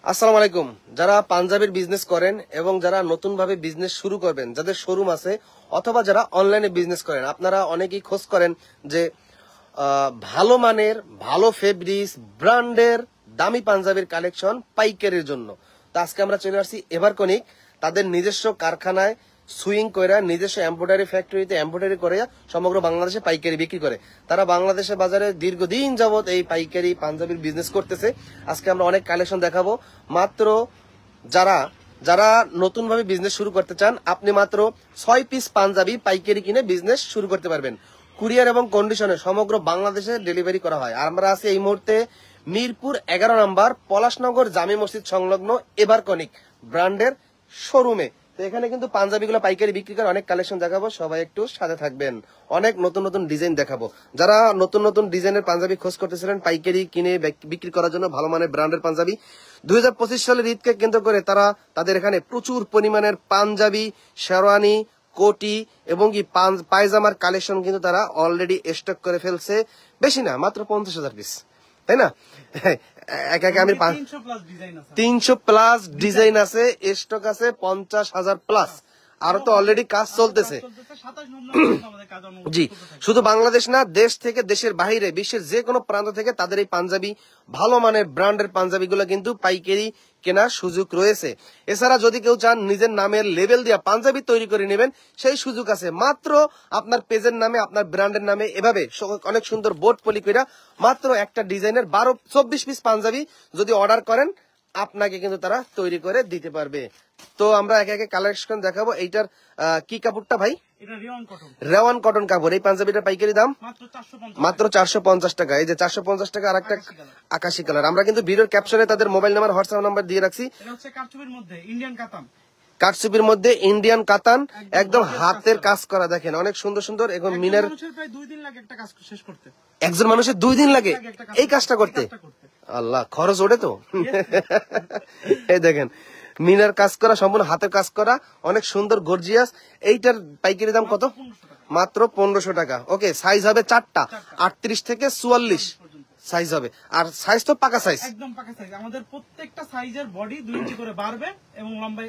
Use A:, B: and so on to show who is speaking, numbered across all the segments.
A: আসসালামু আলাইকুম। যারা পাঞ্জাবির বিজনেস করেন এবং যারা নতুন ভাবে বিজনেস শুরু করবেন, যাদের শোরুম আছে অথবা যারা অনলাইনে বিজনেস করেন, আপনারা অনেকেই খোঁজ করেন যে ভালো মানের, ভালো ফেব্রিক্স, ব্র্যান্ডের দামি পাঞ্জাবির কালেকশন পাইকারির জন্য। তো আজকে আমরা চলে আসছি এভারকনিক, তাদের নিজস্ব কারখানায় সুইং করে, নিজস্ব এমব্রয়ডারি ফ্যাক্টরিতে এমব্রয়ডারি করে সমগ্র বাংলাদেশে পাইকারি বিক্রি করে। তারা বাংলাদেশের বাজারে দীর্ঘদিন যাবত এই পাইকারি পাঞ্জাবির বিজনেস করতেছে। আজকে আমরা অনেক কালেকশন দেখাবো। মাত্র যারা যারা নতুন ভাবে বিজনেস শুরু করতে চান, আপনি মাত্র 6 পিস পাঞ্জাবি পাইকারি কিনে বিজনেস শুরু করতে পারবেন। কুরিয়ার এবং কন্ডিশনে সমগ্র বাংলাদেশে ডেলিভারি করা হয়। আর আমরা আছি এই মুহূর্তে মিরপুর 11 নম্বর পলাশনগর জামি মসজিদ সংলগ্ন এভারকনিক ব্র্যান্ডের শোরুমে। তো এখানে কিন্তু পাঞ্জাবিগুলো পাইকারি বিক্রি করে, অনেক কালেকশন দেখাবো, সবাই একটু সাথে থাকবেন। অনেক নতুন নতুন ডিজাইন দেখাবো। যারা নতুন নতুন ডিজাইনের পাঞ্জাবি খোঁজ করতেছিলেন পাইকারি কিনে বিক্রি করার জন্য, ভালো মানের ব্র্যান্ডের পাঞ্জাবি, 2025 সালের ঈদকে কেন্দ্র করে তারা তাদের এখানে প্রচুর পরিমাণের পাঞ্জাবি, শেরওয়ানি, কোটি এবং কি পায়জামার কালেকশন কিন্তু তারা অলরেডি স্টক করে ফেলছে। বেশি না, মাত্র 50,000 পিস, তাই না? একে একে আমি 300 প্লাস ডিজাইন আছে, স্টক আছে 50,000 প্লাস। আরো তো অলরেডি কাজ চলতেছে। জি, শুধু বাংলাদেশ না, দেশ থেকে দেশের বাইরে, বিশ্বের যে কোনো প্রান্ত থেকে তাদের এই পাঞ্জাবি, ভালো মানের ব্র্যান্ডের পাঞ্জাবিগুলো কিন্তু পাইকারি কেনার সুযোগ রয়েছে। এছাড়া যদি কেউ চান নিজের নামের লেবেল দিয়ে পাঞ্জাবি তৈরি করে নেবেন, সেই সুযোগ আছে। মাত্র আপনার পেজের নামে, আপনার ব্র্যান্ডের নামে এভাবে অনেক সুন্দর বোর্ড পলি করে মাত্র একটা ডিজাইনের 12-24 পিস পাঞ্জাবি যদি অর্ডার করেন, আপনাকে কিন্তু তারা তৈরি করে দিতে পারবে। তো আমরা একে একে কালেকশন দেখাবো। এইটার কি কাপড়টা ভাই? রেওয়ান কটন কাপড়। এই পাঞ্জাবিটার পাইকারি দাম মাত্র 450 টাকা। এই যে 450 টাকা। আর একটা আকাশি কালার। আমরা কিন্তু ভিডিওর ক্যাপশনে তাদের মোবাইল নাম্বার, হোয়াটসঅ্যাপ নাম্বার দিয়ে রাখছি। কাটসুপির মধ্যে ইন্ডিয়ান কাতান, একদম হাতের কাজ করা, দেখেন অনেক সুন্দর সুন্দর। এবং মিনার একজন মানুষের 2 দিন লাগে এই কাজটা করতে। আল্লাহ, খরচ ওঠে তো। এই দেখেন মিনার কাজ করা, সম্পূর্ণ হাতের কাজ করা, অনেক সুন্দর গর্জিয়াস। এইটার পাইকারি দাম কত? মাত্র 1500 টাকা। ওকে, সাইজ হবে 4টা, 38 থেকে 44 সাইজ হবে। আর সাইজ তো পাকা সাইজ,
B: একদম পাকা সাইজ। আমাদের প্রত্যেকটা সাইজের বডি 2 ইঞ্চি করে বাড়বে এবং লম্বাই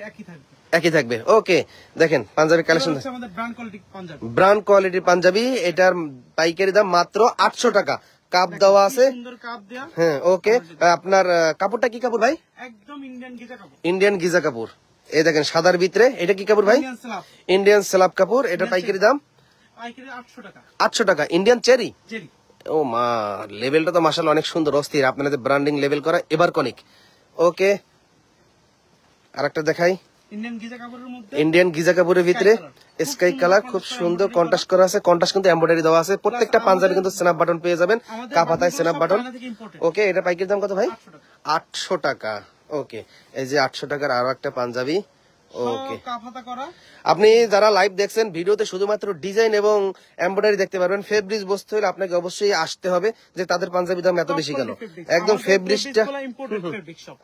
B: একই থাকবে।
A: ওকে, দেখেন পাঞ্জাবি কালেকশন,
B: আমাদের ব্র্যান্ড কোয়ালিটি পাঞ্জাবি,
A: ব্র্যান্ড কোয়ালিটির পাঞ্জাবি। এটার পাইকারি দাম মাত্র 800 টাকা। কাপ দেওয়া আছে,
B: সুন্দর কাপ দেয়া।
A: হ্যাঁ, ওকে। আপনার কাপড়টা কি কাপড় ভাই?
B: একদম ইন্ডিয়ান গিজা কাপড়।
A: ইন্ডিয়ান গিজা কাপড়। এই দেখেন সাদার ভিতরে। এটা কি কাপড় ভাই? ইন্ডিয়ান স্ল্যাব কাপড়। এটা পাইকারি দাম
B: 800 টাকা।
A: 800 টাকা। Indian cherry. ও মা, লেভেলটা তো মাশাআল্লাহ অনেক সুন্দর, অস্থির। আপনাদের ব্র্যান্ডিং লেভেল করা এভারকনিক। ওকে, আরেকটা দেখাই। ইন্ডিয়ান গিজা কাপড়ের ভিতরে স্কাই কালার, খুব সুন্দর কন্ট্রাস্ট করা আছে। কন্ট্রাস্ট কিন্তু এমব্রয়ডারি দেওয়া আছে। প্রত্যেকটা পাঞ্জাবি কিন্তু স্ন্যাপ বাটন পেয়ে যাবেন, কাপাতায় স্ন্যাপ বাটন। ওকে, এটা পাইকারি দাম কত ভাই? 800 টাকা। ওকে, এই যে 800 টাকার আরো একটা পাঞ্জাবি। ওকে, আপনি যারা লাইভ দেখছেন ভিডিওতে শুধুমাত্র ডিজাইন এবং এমব্রয়ডারি দেখতে পারবেন। ফেব্রিক্স বুঝতে হলে আপনাকে অবশ্যই আসতে হবে যে তাদের পাঞ্জাবি দাম এত বেশি কেন। একদম ফেব্রিক্সটা,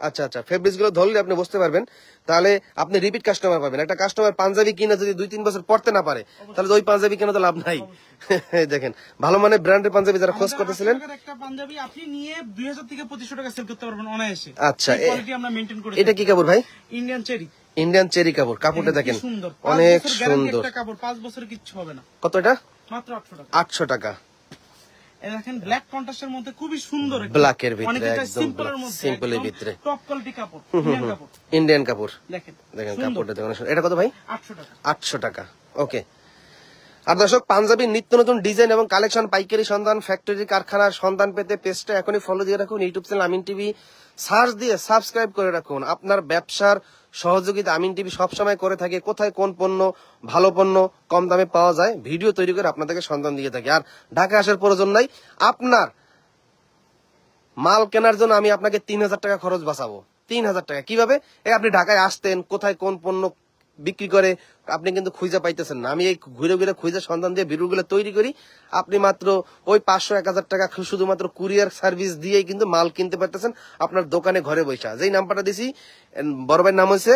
A: আচ্ছা আচ্ছা, ফেব্রিক্স গুলো ধরলে আপনি বুঝতে পারবেন। তাহলে আপনি রিপিট কাস্টমার পাবেন। একটা কাস্টমার পাঞ্জাবি কিনা যদি 2-3 বছর পড়তে না পারে, তাহলে ওই পাঞ্জাবি কেনা তো লাভ নাই। দেখেন ভালো মানের ব্র্যান্ডের পাঞ্জাবি যারা খোঁজ করতেছিলেন,
B: একটা পাঞ্জাবি আপনি নিয়ে 2000 থেকে 2500 টাকা সেল করতে পারবেন অনায়াসে।
A: আচ্ছা, এটা কি কাপড় ভাই?
B: Indian cherry.
A: ইন্ডিয়ান চেরি কাপড়। কাপড়টা দেখেন অনেক সুন্দর।
B: 5 বছর কিচ্ছু হবে না।
A: কত এটা?
B: মাত্র 800 টাকা।
A: 800 টাকা।
B: দেখেন ব্ল্যাক কন্ট্রাস্টের মধ্যে খুবই সুন্দর,
A: ব্ল্যাকের ভিতরে একদম সিম্পলের ভিতরে
B: টপ কোয়ালিটি কাপড়,
A: ইন্ডিয়ান কাপড়।
B: দেখেন
A: কাপড়টা দেখুন। এটা কত ভাই?
B: 800 টাকা।
A: 800 টাকা। ওকে। আর দর্শক, পাঞ্জাবির নিত্য নতুন ডিজাইন এবং কালেকশন পাইকারি সন্ধান, ফ্যাক্টরি কারখানার সন্ধান পেতে পেজটা এখনই ফলো দিয়ে রাখুন। ইউটিউব চ্যানেল আমিন টিভি সার্চ দিয়ে সাবস্ক্রাইব করে রাখুন। আপনার ব্যবসার সহযোগিতা আমিন টিভি সবসময় করে থাকে। কোথায় কোন পণ্য, ভালো পণ্য কম দামে পাওয়া যায়, ভিডিও তৈরি করে আপনাদেরকে সন্ধান দিয়ে থাকে। আর ঢাকা আসার প্রয়োজন নাই। আপনার মাল কেনার জন্য আমি আপনাকে 3000 টাকা খরচ বাঁচাবো। 3000 টাকা কিভাবে? আপনি ঢাকায় আসতেন, কোথায় কোন পণ্য বিক্রি করে আপনি কিন্তু খুঁজে পাইতেছেন না। আমি এই ঘুরে ঘুরে খুঁজে সন্ধান দিয়ে ভিডিওগুলো তৈরি করি। আপনি মাত্র ওই 500-1000 টাকা শুধুমাত্র কুরিয়ার সার্ভিস দিয়েই কিন্তু মাল কিনতে পারতেছেন আপনার দোকানে ঘরে বসে। যেই নাম্বারটা দিছি, বড় ভাইয়ের নাম হচ্ছে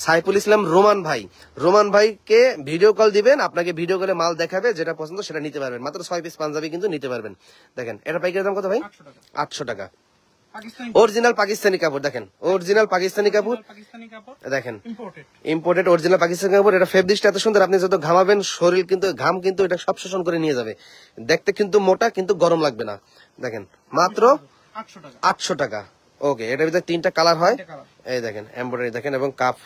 A: সাইফুল ইসলাম রোমান ভাই। রোমান ভাইকে ভিডিও কল দিবেন, আপনাকে ভিডিও কলে মাল দেখাবে, যেটা পছন্দ সেটা নিতে পারবেন। মাত্র 6 পিস পাঞ্জাবি কিন্তু নিতে পারবেন। দেখেন এটা পাইকারি দাম কত ভাই? 800 টাকা।
B: পাকিস্তানি
A: অরিজিনাল পাকিস্তানি কাপড় দেখেন, অরিজিনাল পাকিস্তানি কাপড়
B: পাকিস্তানি কাপড়
A: দেখেন,
B: ইম্পোর্টেড।
A: ইম্পোর্টেড অরিজিনাল পাকিস্তানি কাপড়। এটা ফেব্রিকটা এত সুন্দর, আপনি যত ঘামাবেন শরীর কিন্তু ঘাম কিন্তু এটা সব শোষণ করে নিয়ে যাবে। দেখতে কিন্তু মোটা, কিন্তু গরম লাগবে না। দেখেন মাত্র
B: 800 টাকা।
A: 800 টাকা। ওকে, এটার ভিতরে 3টা কালার হয়।
B: এটা কালার
A: এই দেখেন এমব্রয়ডারি দেখেন, এবং কাপ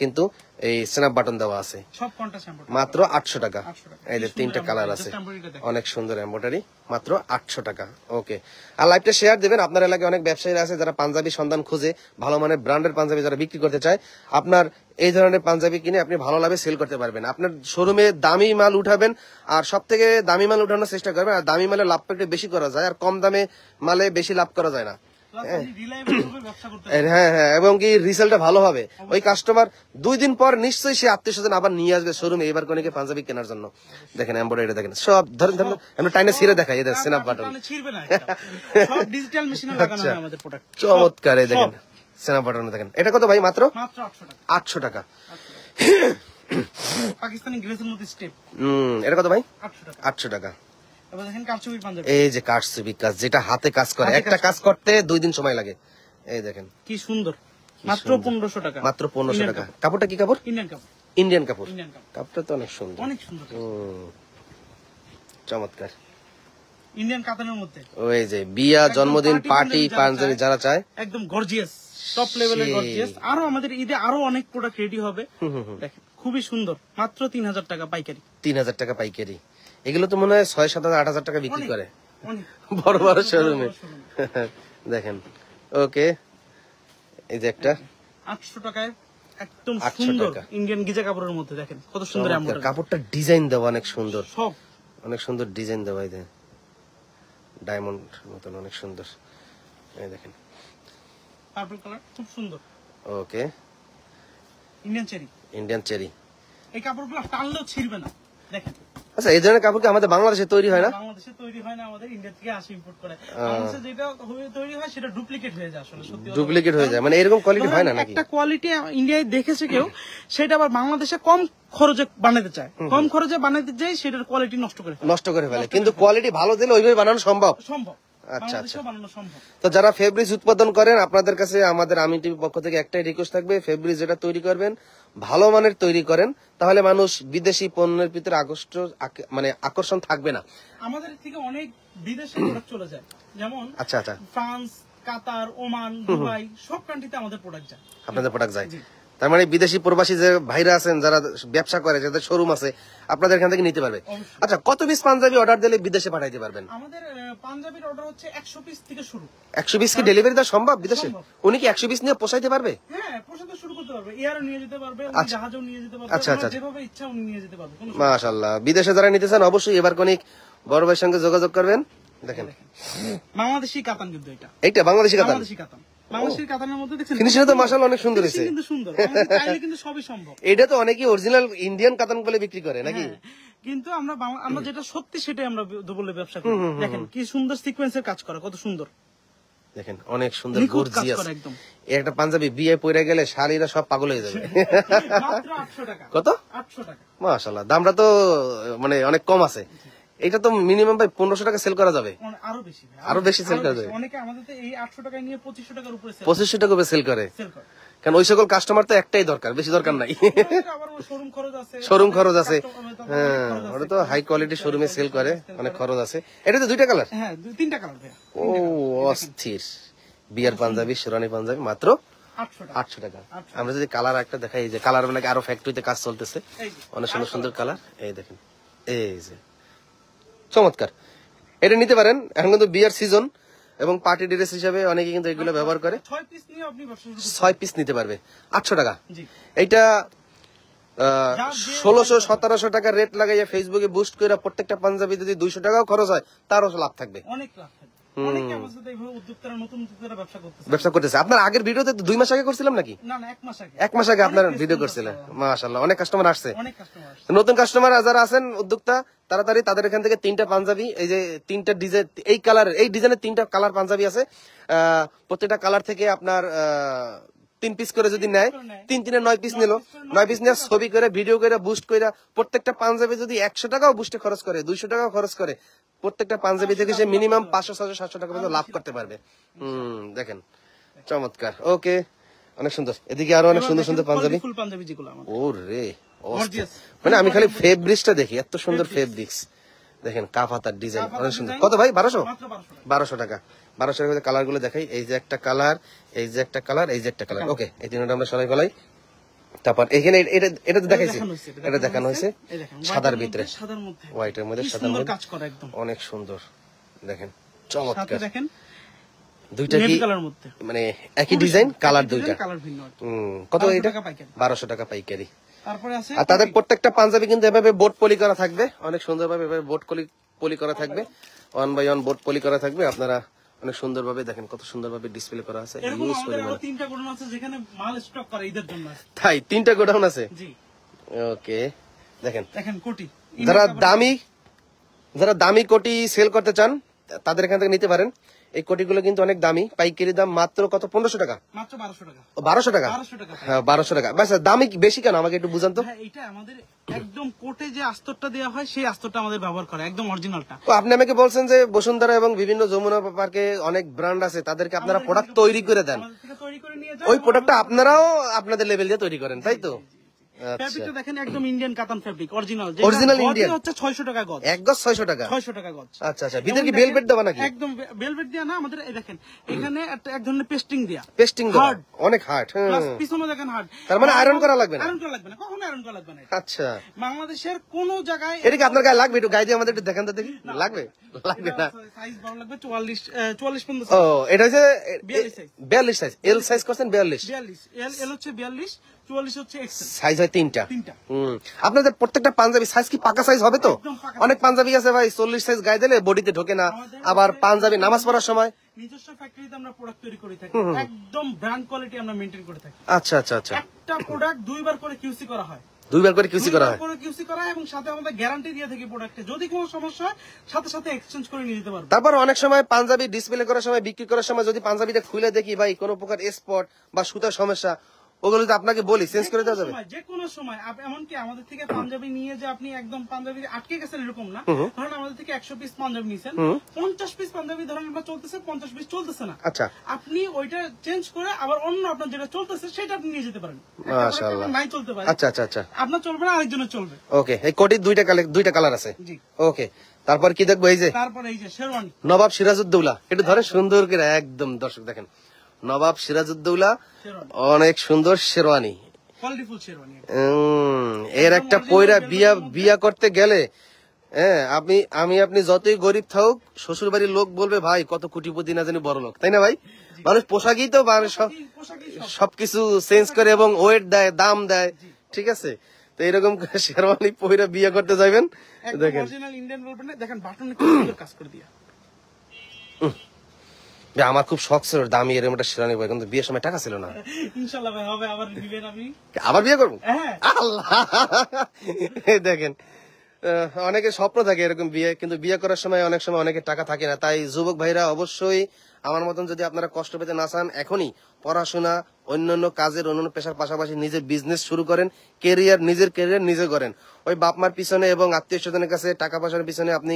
A: কিন্তু এই স্ন্যাপ বাটন দেওয়া আছে।
B: সব কন্ট্রাস্ট এমব্রয়ডারি
A: মাত্র 800 টাকা।
B: 800 টাকা।
A: এই যে 3টা কালার আছে,
B: Just embroidery দেখেন।
A: অনেক সুন্দর এমব্রয়ডারি, মাত্র 800 টাকা। ওকে, আর লাইভটা শেয়ার দিবেন। আপনার এলাকায় অনেক ব্যবসায়ীরা আছে যারা পাঞ্জাবি সন্ধান খুঁজে, ভালো মানের ব্র্যান্ডের পাঞ্জাবি যারা বিক্রি করতে চায়। আপনার এই ধরনের পাঞ্জাবি কিনে আপনি ভালো লাভে সেল করতে পারবেন। আপনার শোরুমে দামি মাল উঠাবেন, আর সব থেকে দামি মাল উঠানোর চেষ্টা করবেন। আর দামি মালে লাভটা একটু বেশি করা যায়, আর কম দামে মালে বেশি লাভ করা যায় না।
B: Plus আপনি reliable ভাবে ব্যবসা করতে
A: হ্যাঁ হ্যাঁ, এবং কি রিসেলটা ভালো হবে। ওই কাস্টমার 2 দিন পর নিশ্চয়ই সে আত্মীয় স্বজন আবার নিয়ে আসবে শোরুমে এবার কোনকে পাঞ্জাবি কেনার জন্য। দেখেন এমব্রয়ডারি দেখেন, সব ধরেন ধরেন আমি টাইনে ছিঁড়ে দেখাই, এদের স্ন্যাপ বাটন
B: পারবেন, ছিড়বে না এটা। সব ডিজিটাল মেশিনে লাগানো হয় আমাদের প্রোডাক্ট।
A: চমৎকার। এই দেখেন স্ন্যাপ বাটন দেখেন, এটা কত ভাই? মাত্র
B: মাত্র 800 টাকা।
A: 800 টাকা।
B: পাকিস্তানি গ্লেজের মধ্যে স্টেপ
A: এটা কত ভাই?
B: 800 টাকা।
A: 800 টাকা।
B: এবার দেখেন কারচুপির পাঞ্জাবি
A: এই যে কারচুপি কাজ, যেটা হাতে কাজ করে,
B: হাতে
A: একটা
B: কাজ
A: কাজ করতে 2 দিন সময় লাগে। এই দেখেন
B: কি সুন্দর, মাত্র 1500 টাকা।
A: মাত্র 1500 টাকা। কাপড়টা কি কাপড়?
B: ইন্ডিয়ান কাপড়।
A: ইন্ডিয়ান কাপড়।
B: ইন্ডিয়ান কাপড়
A: কাপড়টা তো অনেক সুন্দর,
B: অনেক সুন্দর।
A: চমৎকার।
B: ইন্ডিয়ান কাতানের মধ্যে
A: ওই যে বিয়া,
B: একদম
A: জন্মদিন,
B: party
A: পার্টি
B: পাঞ্জাবি
A: পাঞ্জাবি যারা চায়,
B: একদম গর্জিয়াস, টপ লেভেলের
A: সেই।
B: গর্জিয়াস। আরো আমাদের ঈদে আরো অনেক প্রোডাক্ট রেডি হবে। দেখেন খুবই সুন্দর, মাত্র 3000 টাকা পাইকারি।
A: 3000 টাকা পাইকারি। এগুলো তো মনে হয় 6-7 8,000 টাকা বিক্রি
B: অনেক,
A: করে
B: অনেক।
A: বড় বড় শোরুমে।
B: বড় showroom।
A: দেখেন ওকে, এই যে একটা
B: 800 টাকায় একদম
A: 800
B: সুন্দর
A: টাকা।
B: ইন্ডিয়ান গিজা কাপড়ের মধ্যে দেখেন কত সুন্দর
A: চমৎকার।
B: এমব্রয়ডারি।
A: কাপড়টা ডিজাইন দেওয়া অনেক সুন্দর,
B: সব
A: অনেক সুন্দর ডিজাইন দেওয়া। এই যে ডায়মন্ড মতন অনেক সুন্দর। এই দেখেন
B: পার্পল কালার খুব সুন্দর,
A: ওকে,
B: ইন্ডিয়ান চেরি।
A: Indian cherry.
B: এই কাপড়গুলো টানলেও ছিড়বে না। দেখেন
A: আচ্ছা, এই ধরনের কাপড় কি আমাদের বাংলাদেশে তৈরি হয় না?
B: বাংলাদেশে তৈরি হয় না, আমাদের ইন্ডিয়া থেকে আসে ইম্পোর্ট করে। বাংলাদেশে যেটা তৈরি হয় সেটা ডুপ্লিকেট হয়ে যায় আসলে, সত্যি কথা
A: ডুপ্লিকেট
B: বলতে।
A: হয়ে যায়, মানে এরকম কোয়ালিটি হয় না নাকি?
B: একটা কোয়ালিটি ইন্ডিয়ায় দেখেছে কেউ, সেটা আবার বাংলাদেশে কম খরচে বানাতে চায়, কম খরচে বানাতে চাই, সেটার কোয়ালিটি নষ্ট করে ফেলে।
A: নষ্ট করে ফেলে, কিন্তু কোয়ালিটি ভালো দিলে ওইভাবে বানানো সম্ভব।
B: সম্ভব,
A: আচ্ছা,
B: বাংলাদেশেও বানানো সম্ভব।
A: তো যারা ফেব্রিক্স উৎপাদন করেন, আপনাদের কাছে আমাদের আমি টিভি পক্ষ থেকে একটাই রিকোয়েস্ট থাকবে, ফেব্রিক্স যেটা তৈরি করবেন ভালো মানের তৈরি করেন, তাহলে মানুষ বিদেশি পণ্যের ভিতরে মানে আকর্ষণ থাকবে না।
B: আমাদের থেকে অনেক বিদেশে প্রোডাক্ট চলে যায়, যেমন
A: আচ্ছা আচ্ছা,
B: ফ্রান্স, কাতার, ওমান, দুবাই, সব কান্ট্রিতে আমাদের প্রোডাক্ট যায়।
A: আপনাদের প্রোডাক্ট যায়।
B: জি।
A: তার মানে বিদেশি প্রবাসী যে ভাইরা আছেন যারা ব্যবসা করে, যাদের শোরুম আছে, আপনাদের এখান থেকে নিতে পারবে।
B: অবশ্যই।
A: আচ্ছা, কত পিস পাঞ্জাবি অর্ডার দিলে বিদেশে পাঠাইতে পারবেন?
B: আমাদের পাঞ্জাবির অর্ডার হচ্ছে 100 পিস থেকে শুরু।
A: 100 পিস কি ডেলিভারি দেওয়া সম্ভব বিদেশে?
B: সম্ভব।
A: উনি কি 100 পিস নিয়ে পোষাইতে পারবে?
B: হ্যাঁ, পোষাতে শুরু করতে পারবে, এয়ারও নিয়ে যেতে পারবে, উনি
A: আচ্ছা।
B: জাহাজও নিয়ে যেতে পারবে,
A: আচ্ছা, আচ্ছা।
B: ওনার যেভাবে ইচ্ছা উনি নিয়ে যেতে পারবে, কোনো সমস্যা নেই।
A: মাশাআল্লাহ। বিদেশে যারা নিতে চান অবশ্যই এবার কোনিক বড় ভাইয়ের সঙ্গে যোগাযোগ করবেন। দেখেন
B: বাংলাদেশি কাতান, কিন্তু এটা
A: এইটা বাংলাদেশি কাতান,
B: বাংলাদেশি কাতান। বাংলাদেশি কাতানের মধ্যে দেখছেন
A: ফিনিশিং তো মাশাআল্লাহ অনেক সুন্দর হয়েছে।
B: finishing কিন্তু সুন্দর, আমাদের চাইলে কিন্তু সবই সম্ভব।
A: এটা তো অনেকেই অরিজিনাল ইন্ডিয়ান কাতান বলে বিক্রি করে নাকি?
B: হ্যাঁ, কিন্তু আমরা যেটা সত্যি সেটাই আমরা বলে ব্যবসা করি। দেখেন কি সুন্দর সিকোয়েন্সের কাজ করা, কত সুন্দর,
A: দেখেন অনেক সুন্দর
B: নিখুঁত কাজ
A: গর্জিয়াস।
B: করা একদম।
A: একটা পাঞ্জাবি বিয়ে পরে গেলে শাড়িরা সব পাগল হয়ে যাবে।
B: মাত্র 800 টাকা।
A: কত?
B: 800 টাকা।
A: মাশাআল্লাহ, দামটা তো মানে অনেক কম আছে। এটা তো মিনিমাম ভাই 1500 টাকা সেল করা যাবে।
B: আরো বেশি ভাই,
A: আরো বেশি sell করা যায়।
B: অনেকে আমাদের তো এই 800 টাকায় নিয়ে 2500 টাকার উপরে
A: 2500 টাকা সেল করে,
B: সেল করে।
A: কারণ ওই সকল কাস্টমার তো একটাই দরকার, বেশি দরকার নাই।
B: আবার শোরুম খরচ আছে,
A: শোরুম খরচ আছে,
B: customer-
A: হ্যাঁ, ওটা তো হাই কোয়ালিটি শোরুমে সেল করে, অনেক খরচ আছে। এটা তো 2টা কালার।
B: হ্যাঁ, 2-3টা কালার ভাই।
A: ও অস্থির। বিয়ার পাঞ্জাবি, শেরওয়ানি পাঞ্জাবি মাত্র
B: 800 টাকা।
A: 800 টাকা। আমরা যদি কালার একটা দেখাই, এই যে কালার মানে আরো ফ্যাক্টরিতে কাজ চলতেছে,
B: এই যে,
A: অনেক সুন্দর সুন্দর কালার। এই দেখেন, এই যে চমৎকার। এটা নিতে পারেন, এখন কিন্তু বিয়ার সিজন এবং পার্টি ড্রেস হিসাবে অনেকে কিন্তু এগুলো ব্যবহার করে।
B: 6 পিস নিয়ে আপনি ব্যবসা শুরু করতে
A: 6 পিস নিতে পারবে 800 টাকা।
B: পারেন। জি।
A: এইটা 1600-1700 টাকা রেট লাগাইয়া ফেসবুকে বুস্ট করে প্রত্যেকটা পাঞ্জাবি যদি 200 টাকাও খরচ হয়, তারও লাভ থাকবে।
B: অনেক লাভ থাকবে। অনেকে আমার সাথে এইভাবে উদ্যোক্তারা, নতুন উদ্যোক্তারা ব্যবসা করতেছে।
A: ব্যবসা করতেছে। আপনার আগের ভিডিওতে 2 মাস আগে করছিলাম নাকি?
B: না না, 1 মাস আগে।
A: 1 মাস আগে আপনার
B: অনেক
A: ভিডিও
B: response
A: করছিলেন।
B: আছে।
A: মাশাআল্লাহ, অনেক কাস্টমার আসছে।
B: অনেক কাস্টমার আসছে।
A: নতুন কাস্টমার যারা আছেন উদ্যোক্তা, তাড়াতাড়ি তাদের এখান থেকে 3টা পাঞ্জাবি, এই যে 3টা ডিজাইন, এই কালার, এই ডিজাইনের 3টা কালার পাঞ্জাবি আছে। প্রত্যেকটা কালার থেকে আপনার 3 পিস করে যদি নেয় 3 9 পিস নিল, 9 পিস নিয়ে ছবি করে ভিডিও করে বুস্ট করে প্রত্যেকটা পাঞ্জাবি যদি 100 টাকাও বুস্টে খরচ করে, 200 টাকাও খরচ করে, প্রত্যেকটা পাঞ্জাবি থেকে সে মিনিমাম 500 600 700 টাকা পর্যন্ত লাভ করতে পারবে। দেখেন চমৎকার। ওকে, অনেক সুন্দর। এদিকে আরো অনেক সুন্দর সুন্দর পাঞ্জাবি।
B: ফুল পাঞ্জাবি যেগুলো আমাদের
A: ওরে
B: Gorgeous।
A: মানে আমি খালি ফেব্রিক্সটা দেখি, এত সুন্দর ফেব্রিক্স দেখেন, কাপ হাতার ডিজাইন অনেক সুন্দর। কত ভাই? 1200
B: মাত্র 1200 টাকা।
A: 1200 টাকা। 1200 টাকা কালার গুলো দেখাই। এই যে একটা কালার, এই যে একটা কালার, এই যে একটা কালার। ওকে, এই তিনটা আমরা সরাই ফেলাই। তারপর এখানে এটা তো দেখাইছি, এটা দেখানো হয়েছে
B: এই দেখেন
A: সাদার ভিতরে,
B: সাদার মধ্যে
A: হোয়াইটের মধ্যে,
B: কি
A: সাদার
B: সুন্দর
A: মধ্যে
B: কাজ করা একদম।
A: অনেক সুন্দর দেখেন,
B: সাথে
A: চমৎকার।
B: দেখেন
A: দুইটা
B: নেভি
A: কি
B: কালার মধ্যে
A: মানে একই ডিজাইন, কালার দুইটা।
B: কালার ভিন্ন আর কি।
A: কত
B: 1200
A: এটা?
B: টাকা পাইকারি।
A: 1200 টাকা পাইকারি।
B: তারপরে আছে
A: আর তাদের প্রত্যেকটা পাঞ্জাবি কিন্তু এভাবে বোর্ড পলি করা থাকবে, অনেক সুন্দরভাবে এভাবে বোর্ড পলি করা থাকবে, 1 বাই 1 বোর্ড পলি করা থাকবে। আপনারা অনেক সুন্দরভাবে দেখেন, কত সুন্দরভাবে ডিসপ্লে করা আছে।
B: এরকম
A: ইউজ
B: আমাদের আরো
A: পরিমাণে
B: 3টা গোডাউন আছে যেখানে মাল স্টক করে ঈদের জন্য।
A: তাই 3টা গোডাউন আছে।
B: জি
A: ওকে, দেখেন
B: দেখেন কোটি
A: যারা দামি কোটি সেল করতে চান তাদের এখান থেকে নিতে পারেন। এই কোটিগুলো কিন্তু অনেক দামি, পাইকারি দাম মাত্র কত? 1500 টাকা।
B: মাত্র 1200 টাকা।
A: 1200 টাকা।
B: 1200 টাকা।
A: হ্যাঁ 1200 টাকা। বাস দামি বেশি কেন আমাকে একটু বুঝান তো।
B: হ্যাঁ, এটা আমাদের একদম কোটে যে আস্তরটা দেওয়া হয় সেই আস্তরটা আমাদের ব্যবহার করে, একদম অরিজিনালটা।
A: তো আপনি আমাকে বলছেন যে বসুন্ধরা এবং বিভিন্ন যমুনা পার্কে অনেক ব্র্যান্ড আছে, তাদেরকে আপনারা প্রোডাক্ট তৈরি করে দেন,
B: আমাদের থেকে তৈরি করে নিয়ে যায়।
A: ওই প্রোডাক্টটা আপনারাও আপনাদের লেভেল দিয়ে তৈরি করেন, তাই তো? আচ্ছা,
B: ফেব্রিকটা দেখেন একদম ইন্ডিয়ান কাতান ফেব্রিক, অরিজিনাল।
A: Original Indian?
B: হচ্ছে 600 টাকা গজ।
A: এক গজ 600 টাকা।
B: 600 টাকা গজ।
A: আচ্ছা আচ্ছা, ভিতরে কি বেলভেট দেওয়া নাকি?
B: একদম বেলভেট দেয়া না, আমাদের এই দেখেন এখানে এক ধরনের পেস্টিং দেয়া,
A: পেস্টিং দেওয়া,
B: Hard।
A: অনেক হার্ড।
B: প্লাস পিছনে দেখেন হার্ড।
A: তার মানে আয়রন করা লাগবে না?
B: আয়রন করা লাগবে না, কখনো আয়রন করা লাগবে না।
A: আচ্ছা,
B: বাংলাদেশের কোন জায়গায়
A: এটা কি আপনার গায়ে লাগবে? একটু গায়ে দিয়ে আমাদের একটু দেখান তো দেখি। লাগবে? লাগবে না।
B: সাইজ বড় লাগবে 44 পর্যন্ত।
A: ও, এটা হচ্ছে
B: 42 সাইজ।
A: 42 সাইজ। এল সাইজ করছেন 42।
B: 42 এল হচ্ছে 42, 44 হচ্ছে এক্সেল।
A: সাইজ হয় তিনটা।
B: তিনটা।
A: আপনাদের প্রত্যেকটা পাঞ্জাবি সাইজ কি পাকা সাইজ হবে তো?
B: একদম পাকা।
A: অনেক পাঞ্জাবি আছে ভাই 40 সাইজ গায়ে দিলে বডিতে ঢোকে না, আবার পাঞ্জাবি নামাজ পড়ার সময়।
B: নিজস্ব ফ্যাক্টরিতে আমরা প্রোডাক্ট তৈরি করে থাকি, একদম ব্র্যান্ড কোয়ালিটি আমরা মেইনটেইন করে থাকি।
A: আচ্ছা আচ্ছা আচ্ছা,
B: একটা প্রোডাক্ট দুইবার করে কিউসি করা হয়।
A: 2বার করে কিউসি করা হয়।
B: দুইবার করে কিউসি করা হয় এবং সাথে আমাদের গ্যারান্টি দিয়ে থাকি প্রোডাক্টে, যদি কোনো সমস্যা হয় সাথে সাথে এক্সচেঞ্জ করে নিয়ে যেতে পারবো।
A: তারপর অনেক সময় পাঞ্জাবি ডিসপ্লে করার সময়, বিক্রি করার সময় যদি পাঞ্জাবিটা খুলে দেখি ভাই কোনো প্রকার স্পট বা সুতার সমস্যা, ওগুলো তো আপনাকে বলি চেঞ্জ করে দেওয়া যাবে।
B: যে কোনো সময় এমনকি আমাদের থেকে পাঞ্জাবি নিয়ে যে আপনি একদম পাঞ্জাবি আটকে গেছেন এরকম না। ধরেন আমাদের থেকে 100 পিস পাঞ্জাবি নিয়েছেন, 50 পিস পাঞ্জাবি ধরেন আমরা চলতেছে, 50 পিস চলতেছে না,
A: আচ্ছা,
B: আপনি ওইটা চেঞ্জ করে আবার অন্য আপনার যেটা চলতেছে সেটা আপনি নিয়ে যেতে পারেন।
A: মাশাআল্লাহ।
B: নাই চলতে পারে,
A: আচ্ছা আচ্ছা আচ্ছা,
B: আপনার চলবে না, আরেকজনের চলবে।
A: ওকে। এই কোটির দুইটা কালার আছে।
B: জি।
A: ওকে, তারপর কি দেখবো? এই যে
B: তারপরে এই যে শেরওয়ানি,
A: নবাব সিরাজউদ্দৌলা, একটু ধরে সুন্দর করে একদম দর্শক দেখেন, নবাব সিরাজউদ্দৌলা
B: শেরওয়ানি
A: অনেক সুন্দর শেরওয়ানি।
B: কোয়ালিটিফুল শেরওয়ানি।
A: এর একটা পয়রা বিয়া করতে গেলে, হ্যাঁ আপনি যতই গরিব থাকুক, শ্বশুর বাড়ির লোক বলবে ভাই কত কোটিপতি না জানি বড় লোক, তাই না ভাই? মানুষ পোশাকই তো সবকিছু চেঞ্জ করে এবং ওয়েট দেয়, দাম দেয়, ঠিক আছে? তো এরকম শেরওয়ানি পয়রা বিয়ে করতে যাবেন, দেখেন
B: অরিজিনাল ইন্ডিয়ান বলবেন না, দেখেন বাটনে কি সুন্দর কাজ করে দিয়া।
A: আমার খুব শখ ছিল দামি এরকম একটা শেরওয়ানি বই, কিন্তু বিয়ের সময় টাকা ছিল না।
B: ইনশাআল্লাহ ভাই হবে, আবার দিবেন আপনি।
A: আবার বিয়ে করবো?
B: হ্যাঁ।
A: আল্লাহ, দেখেন অনেকে স্বপ্ন থাকে এরকম বিয়ে, কিন্তু বিয়ে করার সময় অনেক সময় অনেকের টাকা থাকে না। তাই যুবক ভাইরা অবশ্যই আমার মতন যদি আপনারা কষ্ট পেতে না চান, এখনই পড়াশোনা, অন্যান্য কাজের অন্যান্য পেশার পাশাপাশি নিজের বিজনেস শুরু করেন, নিজের কেরিয়ার নিজে করেন। ওই বাপ মার পিছনে এবং আত্মীয় স্বজনের কাছে টাকা পয়সার পিছনে আপনি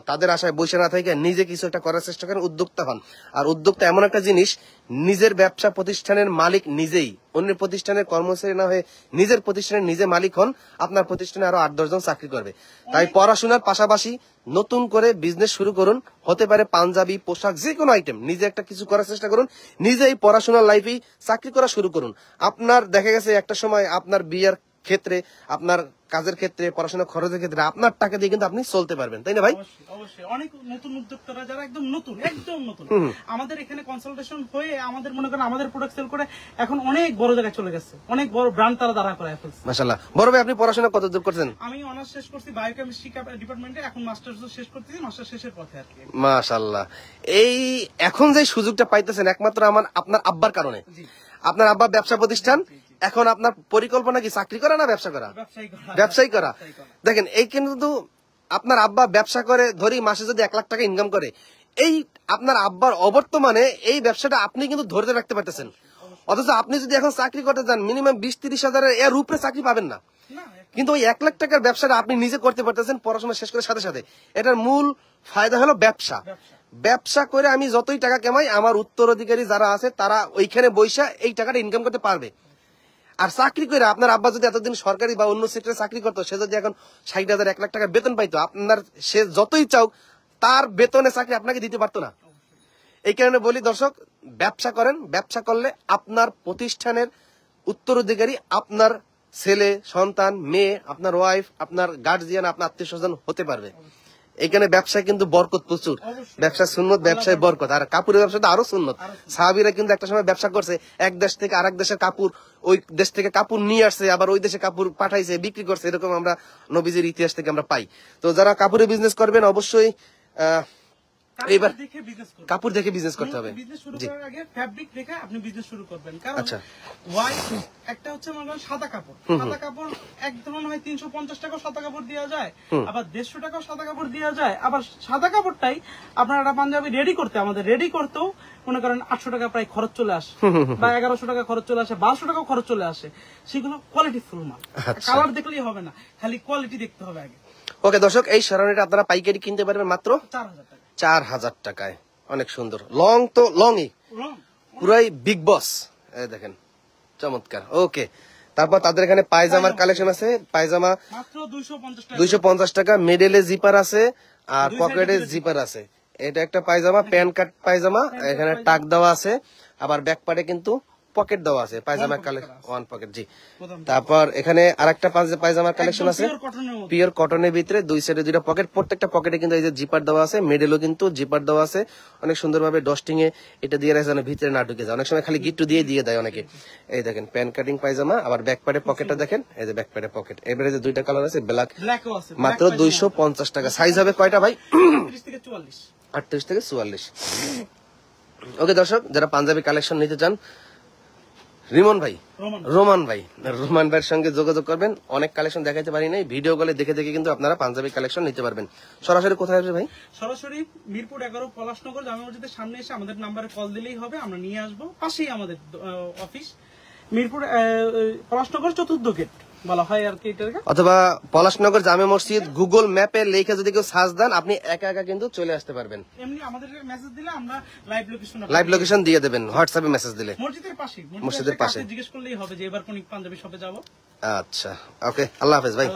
A: তাদের আশায় বসে না থেকে নিজে কিছু একটা করার চেষ্টা করেন, উদ্যোক্তা হন। আর উদ্যোক্তা এমন একটা জিনিস, নিজের ব্যবসা প্রতিষ্ঠানের মালিক নিজেই, অন্যের প্রতিষ্ঠানের কর্মচারী না হয়ে নিজের প্রতিষ্ঠানের নিজে মালিক হন। আপনার প্রতিষ্ঠানে আরো 8-10 জন চাকরি করবে। তাই পড়াশোনার পাশাপাশি নতুন করে বিজনেস শুরু করুন, হতে পারে পাঞ্জাবি, পোশাক, যে কোনো আইটেম, নিজে একটা কিছু করার চেষ্টা করুন, নিজেই পড়াশোনার লাইফেই চাকরি করা শুরু করুন। আপনার দেখা গেছে একটা সময় আপনার বিয়ের ক্ষেত্রে, আপনার কাজের ক্ষেত্রে, পড়াশোনার খরচের ক্ষেত্রে আপনার টাকা দিয়ে কিন্তু আপনি চলতে পারবেন, তাই না ভাই?
B: অবশ্যই অনেক নতুন উদ্যোক্তারা যারা একদম নতুন আমাদের এখানে কনসালটেশন হয়ে আমাদের মনে করেন আমাদের প্রোডাক্ট সেল করে এখন অনেক বড় জায়গায় চলে গেছে, অনেক বড় ব্র্যান্ড তারা দাঁড়া করে ফেলছে।
A: মাশাআল্লাহ। বড় ভাই আপনি পড়াশোনা কত দূর করছেন?
B: আমি অনার্স শেষ করছি বায়োকেমিস্ট্রি ডিপার্টমেন্টে, এখন মাস্টার্স শেষ করতেছি, মাস্টার শেষের পথে আর কি।
A: মাশাআল্লাহ। এই এখন যে সুযোগটা পাইতেছেন একমাত্র আপনার আব্বার কারণে। আপনার আব্বা ব্যবসা প্রতিষ্ঠান, এখন আপনার পরিকল্পনা কি চাকরি করা না ব্যবসা করা? ব্যবসায়ী করা। দেখেন এই কিন্তু আপনার আব্বা ব্যবসা করে ধরি মাসে যদি 1 লাখ টাকা ইনকাম করে, এই আপনার আব্বার অবর্তমানে এই ব্যবসাটা আপনি কিন্তু ধরে রাখতে পারতেছেন। অথচ আপনি যদি এখন চাকরি করতে যান মিনিমাম 20-30 হাজারের এর উপরে চাকরি পাবেন না।
B: না
A: কিন্তু ওই 1 লাখ টাকার ব্যবসাটা আপনি নিজে করতে পারতেছেন পড়াশোনা শেষ করার সাথে সাথে। এটার মূল ফায়দা হলো ব্যবসা। ব্যবসা করে আমি যতই টাকা কামাই, আমার উত্তরাধিকারী যারা আছে তারা ওইখানে বৈশা এই টাকাটা ইনকাম করতে পারবে। আর চাকরি করে আপনার আব্বা যদি এতদিন সরকারি বা অন্য সেক্টরে চাকরি করতো, সে যদি এখন 60,000 1 লাখ টাকা বেতন পাইতো, আপনার সে যতই চাও তার বেতনে চাকরি আপনাকে দিতে পারতো না। এই কারণে বলি দর্শক, ব্যবসা করেন। ব্যবসা করলে আপনার প্রতিষ্ঠানের উত্তরাধিকারী আপনার ছেলে সন্তান, মেয়ে, আপনার ওয়াইফ, আপনার গার্জিয়ান, আপনার আত্মীয় স্বজন হতে পারবে। এখানে ব্যবসায় কিন্তু বরকত প্রচুর। ব্যবসা সুন্নত, ব্যবসায় বরকত। আর কাপড়ের ব্যবসা তো আরো সুন্নত। সাহাবীরা কিন্তু একটা সময় ব্যবসা করছে, এক দেশ থেকে আরেক দেশের কাপড়, ওই দেশ থেকে কাপড় নিয়ে আসছে, আবার ওই দেশে কাপড় পাঠাইছে, বিক্রি করছে। এরকম আমরা নবীজির ইতিহাস থেকে আমরা পাই। তো যারা কাপড়ের বিজনেস করবেন অবশ্যই এইবার
B: দেখে বিজনেস করবেন।
A: কাপড় দেখে বিজনেস করতে হবে।
B: বিজনেস শুরু করার আগে ফ্যাব্রিক দেখে আপনি বিজনেস শুরু করবেন। কারণ
A: আচ্ছা।
B: হোয়াইট একটা হচ্ছে মনে করেন সাদা কাপড়। সাদা কাপড় এক ধরনের হয় 350 টাকাও সাদা কাপড় দেওয়া যায়, আবার 150 টাকাও সাদা কাপড় দেওয়া যায়। আবার সাদা কাপড়টাই আপনার একটা পাঞ্জাবি রেডি করতে, আমাদের রেডি করতেও মনে করেন 800 টাকা প্রায় খরচ চলে আসে, বা 1100 টাকা খরচ চলে আসে, 1200 টাকাও খরচ চলে আসে। সেগুলো কোয়ালিটি ফুল মাল। কালার দেখলেই হবে না, খালি কোয়ালিটি দেখতে হবে আগে।
A: ওকে দর্শক, এই শেরওয়ানিটা আপনারা পাইকারি কিনতে পারবেন মাত্র
B: 4000 টাকা।
A: 4000 টাকায়। অনেক সুন্দর, লং তো লংই,
B: রং
A: পুরাই বিগ বস। এই দেখেন, চমৎকার। ওকে, তারপর তাদের এখানে পায়জামার কালেকশন আছে। পায়জামা
B: মাত্র 250 টাকা।
A: 250 টাকা। মিডলে জিপার আছে আর
B: দুই
A: পকেটে
B: সাইডে
A: জিপার আছে। এটা একটা পায়জামা, প্যান্ট কাট পায়জামা। এখানে টাক দেওয়া আছে, আবার ব্যাক পার্টে কিন্তু পকেট দেওয়া আছে। পায়জামা কালেকশন ওয়ান পকেট, জি। তারপর এখানে আরেকটা পায়জামার কালেকশন আছে,
B: Pure cotton এর মধ্যে।
A: পিওর কটনের ভিতরে, দুই সাইডে দুইটা পকেট, প্রত্যেকটা পকেটে কিন্তু এই যে জিপার দেওয়া আছে। মিডলও কিন্তু জিপার দেওয়া আছে। অনেক সুন্দরভাবে ডস্টিং এ এটা দিয়ে রাখছে যেন ভিতরে না ঢুকে যায়। অনেক সময় খালি গিট্টু দিয়ে দেয় অনেকে। এই দেখেন প্যান্ট কাটিং পায়জামা, আবার ব্যাক পার্টে পকেটটা দেখেন, এই যে ব্যাক পার্টে পকেট। এবারে যে দুইটা কালার আছে, ব্ল্যাক,
B: ব্ল্যাকও আছে।
A: মাত্র 250 টাকা। সাইজ হবে কয়টা ভাই?
B: 30 থেকে 44।
A: 38 থেকে 44। ওকে দর্শক, যারা পাঞ্জাবি কালেকশন নিতে চান, রোমান ভাইয়ের সঙ্গে যোগাযোগ করবেন। অনেক কালেকশন দেখাইতে পারি নাই, ভিডিও কলে দেখে দেখে কিন্তু আপনারা পাঞ্জাবি কালেকশন নিতে পারবেন। সরাসরি কোথায় আসবে ভাই?
B: সরাসরি মিরপুর 11 পলাশনগর জামে মসজিদের সামনে এসে আমাদের নাম্বারে কল দিলেই হবে, আমরা নিয়ে আসবো। পাশেই আমাদের office, Mirpur Palashnagar 4th gate বলা হয় আর কি এটাকে।
A: অথবা পলাশনগর জামে মসজিদ গুগল ম্যাপে লেখা যদি কেউ সার্চ দেন, আপনি একা একা কিন্তু চলে আসতে পারবেন।
B: এমনি আমাদের মেসেজ দিলে আমরা
A: লাইভ লোকেশন দিয়ে দেবেন, হোয়াটসঅ্যাপে মেসেজ দিলে।
B: মসজিদের পাশে,
A: মসজিদের পাশে
B: জিজ্ঞেস করলেই হবে যে এবার কোন পাঞ্জাবি শপে যাবো।
A: আচ্ছা, ওকে, আল্লাহ হাফেজ ভাই।